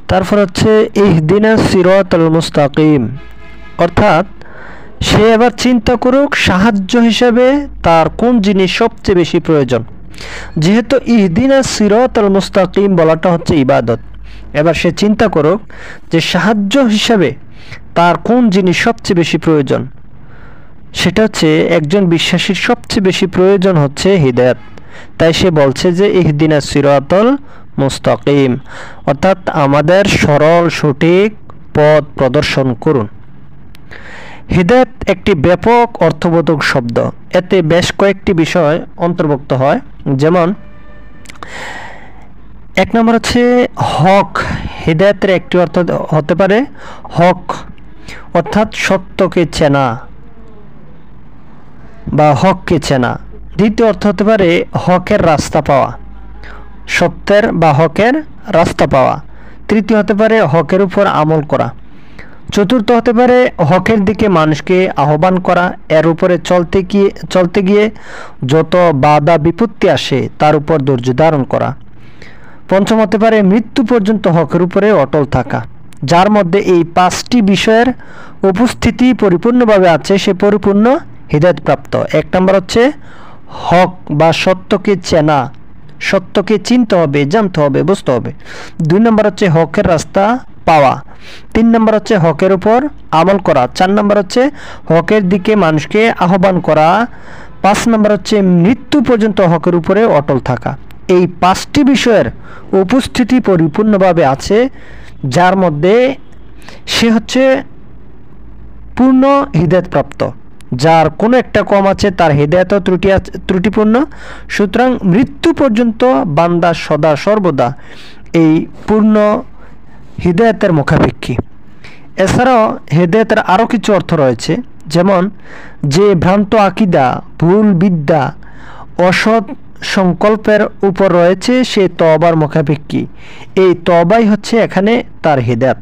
তারপর হচ্ছে ইহদিনাস সিরাতাল মুস্তাকিম, অর্থাৎ সে এবার চিন্তা করুক সাহায্য হিসেবে তার কোন জিনিস সবচেয়ে বেশি প্রয়োজন। যেহেতু ইহদিনাস সিরাতাল মুস্তাকিম বলাটা হচ্ছে ইবাদত, এবার সে চিন্তা করুক যে সাহায্য হিসাবে তার কোন জিনিস সবচেয়ে বেশি প্রয়োজন। সেটা হচ্ছে একজন বিশ্বাসীর সবচেয়ে বেশি প্রয়োজন হচ্ছে হিদায়াত। তাই সে বলছে যে ইহদিনাস সিরাতাল মুস্তাকিম, অর্থাৎ আমাদের সরল সঠিক পথ প্রদর্শন করুন। হিদায়াত একটি ব্যাপক অর্থবোধক শব্দ, এতে বেশ কয়েকটি বিষয় অন্তর্ভুক্ত হয়। যেমন এক নম্বর হচ্ছে হক। হিদায়াতের একটি অর্থ হতে পারে হক, অর্থাৎ সত্যকে চেনা বা হককে চেনা। দ্বিতীয় অর্থ হতে পারে হকের রাস্তা পাওয়া, সত্যের বা হকের রাস্তা পাওয়া। তৃতীয় হতে পারে হকের উপর আমল করা। চতুর্থ হতে পারে হকের দিকে মানুষকে আহ্বান করা, এর উপরে চলতে গিয়ে যত বাধা বিপত্তি আসে তার উপর ধৈর্য ধারণ করা। পঞ্চম হতে পারে মৃত্যু পর্যন্ত হকের উপরে অটল থাকা। যার মধ্যে এই পাঁচটি বিষয়ের উপস্থিতি পরিপূর্ণভাবে আছে সে পরিপূর্ণ হিদায়াত প্রাপ্ত। এক নম্বর হচ্ছে হক বা সত্যকে চেনা, সত্যকে চিনতে হবে, জানতে হবে, বুঝতে হবে। দুই নম্বর হচ্ছে হকের রাস্তা পাওয়া। তিন নম্বর হচ্ছে হকের উপর আমল করা। চার নম্বর হচ্ছে হকের দিকে মানুষকে আহ্বান করা। পাঁচ নম্বর হচ্ছে মৃত্যু পর্যন্ত হকের উপরে অটল থাকা। এই পাঁচটি বিষয়ের উপস্থিতি পরিপূর্ণভাবে আছে, যার মধ্যে সে হচ্ছে পূর্ণ হিদায়াত প্রাপ্ত। যার কোনো একটা কম আছে তার হিদায়াত ত্রুটিপূর্ণ। সুতরাং মৃত্যু পর্যন্ত বান্দা সদা সর্বদা এই পূর্ণ হিদায়াতের মুখাপেক্ষী। এছাড়াও হিদায়াতের আরও কিছু অর্থ রয়েছে, যেমন যে ভ্রান্ত আকিদা, ভুল বিদ্যা, অসৎ সংকল্পের উপর রয়েছে সে তওবার মুখাপেক্ষী। এই তওবাই হচ্ছে এখানে তার হিদায়াত।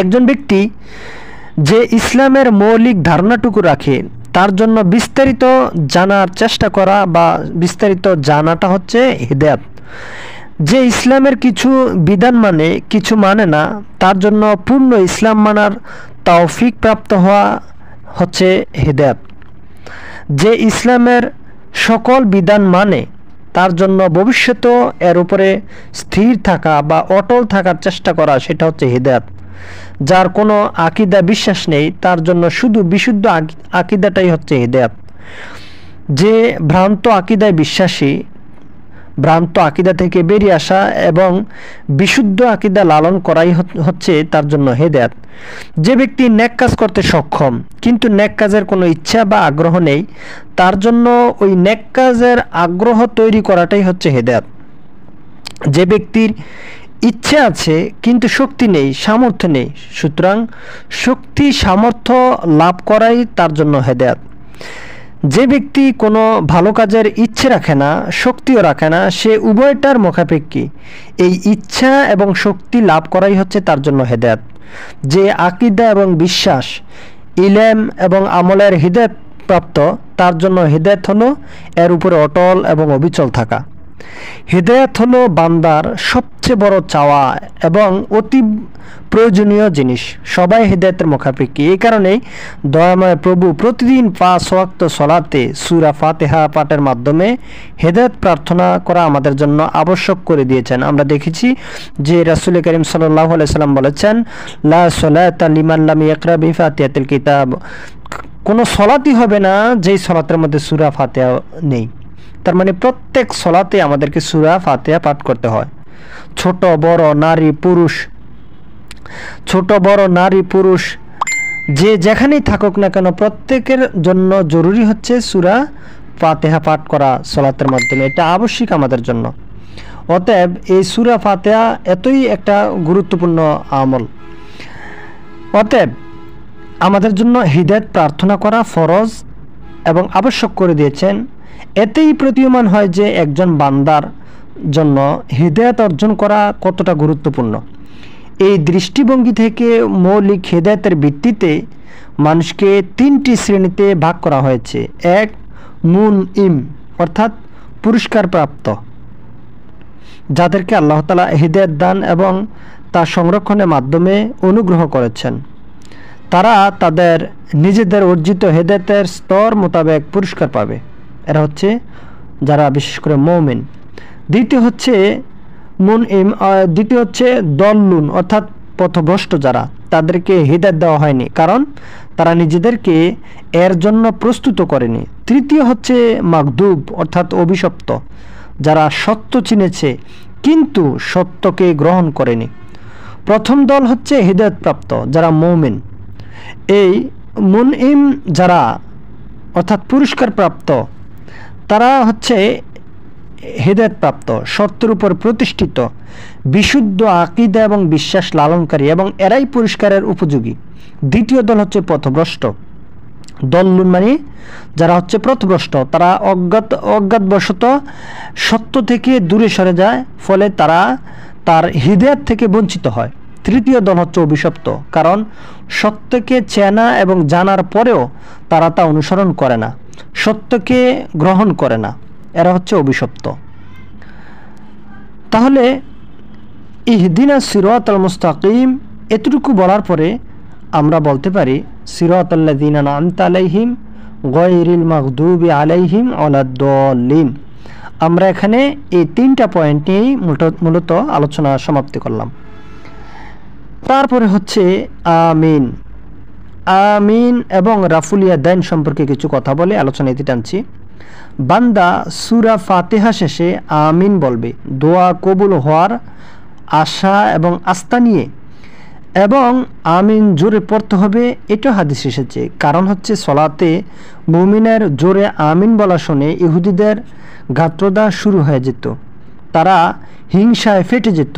একজন ব্যক্তি যে ইসলামের মৌলিক ধারণাটুকু রাখে তার জন্য বিস্তারিত জানার চেষ্টা করা বা বিস্তারিত জানাটা হচ্ছে হিদায়াত। যে ইসলামের কিছু বিধান মানে কিছু মানে না তার জন্য পূর্ণ ইসলাম মানার তৌফিক প্রাপ্ত হওয়া হচ্ছে হিদায়াত। যে ইসলামের সকল বিধান মানে তার জন্য ভবিষ্যতেও এর উপরে স্থির থাকা বা অটল থাকার চেষ্টা করা সেটা হচ্ছে হিদায়াত। যার কোনো আকিদা বিশ্বাস নেই তার জন্য শুধু বিশুদ্ধ আকিদাটাই হচ্ছে হিদায়াত। যে ভ্রান্ত আকিদায় বিশ্বাসী, ভ্রান্ত আকিদা থেকে বেরিয়ে আসা এবং বিশুদ্ধ আকিদা লালন করাই হচ্ছে তার জন্য হিদায়াত। যে ব্যক্তি নেক কাজ করতে সক্ষম কিন্তু নেক কাজের কোনো ইচ্ছা বা আগ্রহ নেই তার জন্য ওই নেক কাজের আগ্রহ তৈরি করাটাই হচ্ছে হিদায়াত। যে ব্যক্তির ইচ্ছে আছে কিন্তু শক্তি নেই, সামর্থ্য নেই, সুতরাং শক্তি সামর্থ্য লাভ করাই তার জন্য হিদায়াত। যে ব্যক্তি কোনো ভালো কাজের ইচ্ছে রাখে না, শক্তিও রাখে না, সে উভয়টার মুখাপেক্ষী। এই ইচ্ছা এবং শক্তি লাভ করাই হচ্ছে তার জন্য হিদায়াত। যে আকীদা এবং বিশ্বাস, ইলম এবং আমলের হিদায়াত প্রাপ্ত তার জন্য হিদায়াত হলো এর উপরে অটল এবং অবিচল থাকা। হিদায়াত হলো বান্দার সবচেয়ে বড় চাওয়া এবং অতি প্রয়োজনীয় জিনিস। সবাই হিদায়াতের মুখাপেক্ষী। এই কারণেই দয়াময় প্রভু প্রতিদিন 5 ওয়াক্ত সলাতে সূরা ফাতিহা পাঠের মাধ্যমে হিদায়াত প্রার্থনা করা আমাদের জন্য আবশ্যক করে দিয়েছেন। আমরা দেখেছি যে রাসূল করিম সাল্লাল্লাহু আলাইহি সাল্লাম বলেছেন, লা সলাতা লিমান লাম ইয়াকরা বিফাতিহাতিল কিতাব। কোনো সলাতই হবে না যেই সলাতের মধ্যে সূরা ফাতিহা নেই। তার মানে প্রত্যেক সলাতে আমাদেরকে সূরা ফাতিহা পাঠ করতে হয়। ছোট বড় নারী পুরুষ যে যেখানেই থাকুক না কেন প্রত্যেকের জন্য জরুরি হচ্ছে সূরা ফাতিহা পাঠ করা সলাতের মাধ্যমে। এটা আবশ্যিক আমাদের জন্য। অতএব এই সূরা ফাতিহা এতই একটা গুরুত্বপূর্ণ আমল। অতএব আমাদের জন্য হিদায়াত প্রার্থনা করা ফরজ এবং আবশ্যক করে দিয়েছেন। এতেই প্রতীয়মান হয় যে একজন বান্দার জন্য হিদায়াত অর্জন করা কতটা গুরুত্বপূর্ণ। এই দৃষ্টিভঙ্গি থেকে মৌলিক হিদায়াতের ভিত্তিতে মানুষকে 3টি শ্রেণীতে ভাগ করা হয়েছে। 1, মুনইম অর্থাৎ পুরস্কার প্রাপ্ত, যাদেরকে আল্লাহ তাআলা হিদায়াত দান এবং তা সংরক্ষণের মাধ্যমে অনুগ্রহ করেছেন। তারা তাদের নিজেদের অর্জিত হেদায়েতের স্তর মোতাবেক পুরস্কার পাবে। এরা হচ্ছে যারা বিশেষ করে মুমিন। দ্বিতীয় হচ্ছে দল্লুন অর্থাৎ পথভ্রষ্ট যারা, তাদেরকে হিদায়াত দেওয়া হয়নি, কারণ তারা নিজেদেরকে এর জন্য প্রস্তুত করেনি। তৃতীয় হচ্ছে মাগদুব অর্থাৎ অভিশপ্ত, যারা সত্য চিনেছে কিন্তু সত্যকে গ্রহণ করেনি। প্রথম দল হচ্ছে হিদায়াতপ্রাপ্ত যারা মুমিন। এই মুনইম যারা অর্থাৎ পুরস্কার প্রাপ্ত, তারা হচ্ছে হিদায়াতপ্রাপ্ত, শর্তের উপর প্রতিষ্ঠিত, বিশুদ্ধ আকীদা এবং বিশ্বাস লালনকারী, এবং এরাই পুরস্কারের উপযোগী। দ্বিতীয় দল হচ্ছে পথভ্রষ্ট। দল্লুন মানে যারা হচ্ছে পথভ্রষ্ট, তারা অজ্ঞাতবশত সত্য থেকে দূরে সরে যায়, ফলে তারা তার হিদায়াত থেকে বঞ্চিত হয়। তৃতীয় দল হচ্ছে অভিশপ্ত, কারণ সত্যকে চেনা এবং জানার পরেও তারা তা অনুসরণ করে না, সত্যকে গ্রহণ করে না। এরা হচ্ছে অভিশপ্ত। তাহলে ইহদিনা সিরাতাল মুস্তাকিম এতটুকু বলার পরে আমরা বলতে পারি সিরাতাল্লাযীনা আন'আমতা আলাইহিম গায়রিল মাগদুবি আলাইহিম ওয়ালাদ-দাল্লিন। আমরা এখানে এই তিনটা পয়েন্ট নিয়েই মূলত আলোচনা সমাপ্তি করলাম। তারপরে হচ্ছে আমিন। আমিন এবং রাফুল ইয়াদাইন সম্পর্কে কিছু কথা বলে আলোচনা এতে টানছি। বান্দা সূরা ফাতিহা শেষে আমিন বলবে দোয়া কবুল হওয়ার আশা এবং আস্থা নিয়ে, এবং আমিন জোরে পড়তে হবে, এটা হাদিস এসেছে। কারণ হচ্ছে সলাতে মুমিনের জোরে আমিন বলা শুনে ইহুদিদের গাত্রদাহ শুরু হয়ে যেত, তারা হিংসায় ফেটে যেত,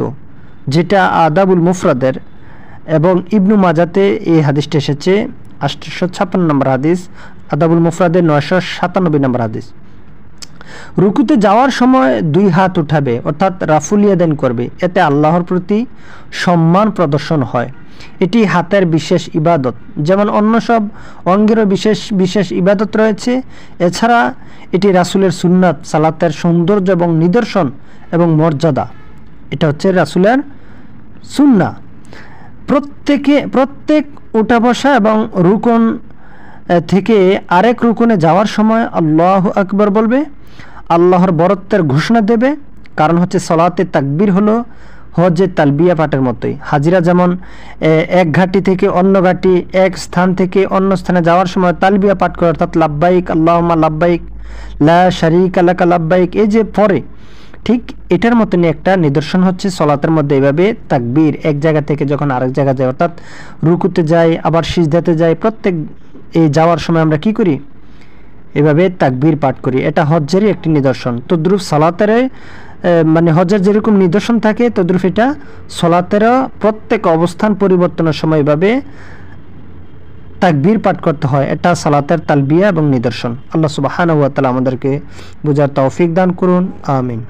যেটা আদাবুল মুফরাদের এবং ইবনু মাজাতে এই হাদিসটা এসেছে 856 নম্বর হাদিস, আদাবুল মুফরাদের 997 নম্বর হাদিস। রুকুতে যাওয়ার সময় দুই হাত উঠাবে অর্থাৎ রাফুল ইয়াদাইন করবে, এতে আল্লাহর প্রতি সম্মান প্রদর্শন হয়। এটি হাতের বিশেষ ইবাদত, যেমন অন্য সব অঙ্গেরও বিশেষ বিশেষ ইবাদত রয়েছে। এছাড়া এটি রাসূলের সুন্নাত, সালাতের সৌন্দর্য এবং নিদর্শন এবং মর্যাদা। এটা হচ্ছে রাসূলের সুন্নাহ। প্রত্যেক উঠা বসা এবং রুকন থেকে আরেক রুকনে যাওয়ার সময় আল্লাহু আকবার বলবে, আল্লাহর বরত্বের ঘোষণা দেবে। কারণ হচ্ছে সলাতে তাকবীর হলো হজ্জের তালবিয়া পাঠের মতোই। হাজিরা যেমন এক ঘাটি থেকে অন্য ঘাটি, এক স্থান থেকে অন্য স্থানে যাওয়ার সময় তালবিয়া পাঠ করে, অর্থাৎ লাব্বাইক আল্লাহুম্মা লাব্বাইক লা শারীকা লাকা লাব্বাইক, এই যে পরে, ঠিক এটার মতনই একটা নিদর্শন হচ্ছে সলাতের মধ্যে এভাবে তাকবীর, এক জায়গা থেকে যখন আরেক জায়গা যায়, অর্থাৎ রুকুতে যাই আবার সিজদাতে যাই, প্রত্যেক এই যাওয়ার সময় আমরা কি করি, এভাবে তাকবীর পাঠ করি। এটা হজ্জেরই একটি নিদর্শন। তদ্রুপ সালাতের মানে হজ্জের যেরকম নিদর্শন থাকে, তদ্রুপ এটা সলাতেরও প্রত্যেক অবস্থান পরিবর্তনের সময় এভাবে তাকবীর পাঠ করতে হয়। এটা সালাতের তালবিয়া এবং নিদর্শন। আল্লাহ সুবহানাহু ওয়া তাআলা আমাদেরকে বোঝার তৌফিক দান করুন। আমিন।